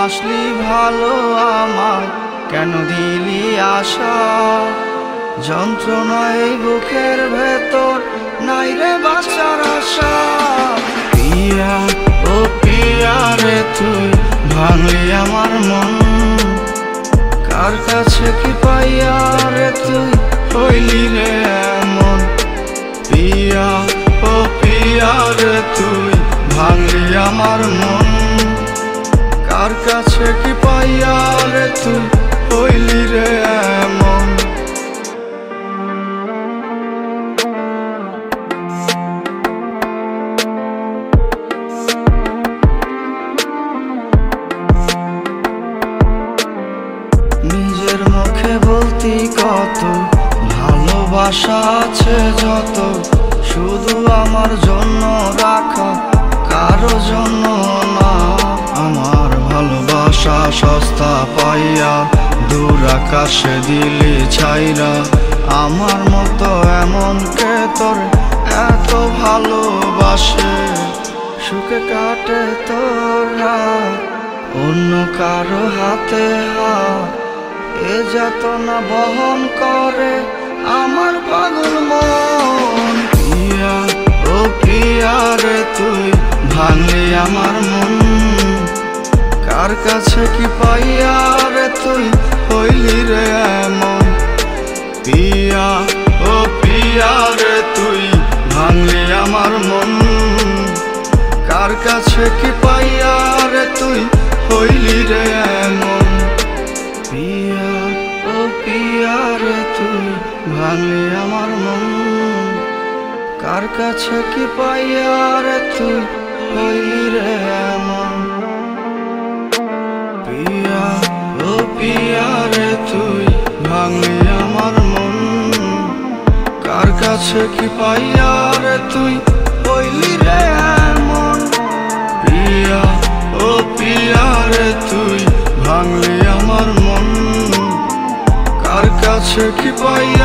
বাসলি ভালো আমায় কেন দিলি আশা? যন্ত্রণায় বুকের ভেতর নাই রে বাঁচার আশা। পিয়া ও পিয়া রে তুই ভাঙলি আমার মন, কার কাছে কি পাইয়া রে তুই হইলি রে এমন? পিয়া ও পিয়া রে তুই ভাঙলি আমার মন, কার কাছে কি পাইয়া রে তুই হইলি রে এমন? নিজের মুখে বলতি কত ভালোবাসা আছে যত, শুধু আমার জন্য রাখা কারো জন্য না। আমার ভালোবাসা সস্তা পাইয়া দূর আকাশে দিলি ছাইরা, আমার মতো এমন কে তোর এত ভালোবাসে? সুখে কাটে তোর রাত অন্য কারো হাতে হাত, এ যাতনা বহন করে আমার পাগল মন। পিয়া ও পিয়া রে তুই ভাঙলি আমার মন, কার কাছে কি পাইয়া রে তুই হইলি রে এমন? পিয়া ও পিয়া রে তুই ভাঙলি আমার মন, কার কাছে কি পাইয়া রে তুই হইলি রে এমন? পিয়া ও পিয়া রে তুই ভাঙলি আমার মন, কার কাছে কি পাইয়া রে তুই হইলি রে এমন? পিয়া ও পিয়া রে তুই ভাঙলি আমার মন, কার কাছে কি পাইয়া রে তুই হইলি রে এমন? পিয়া ও পিয়া রে তুই ভাঙলি আমার মন, কার কাছে কি পাইয়া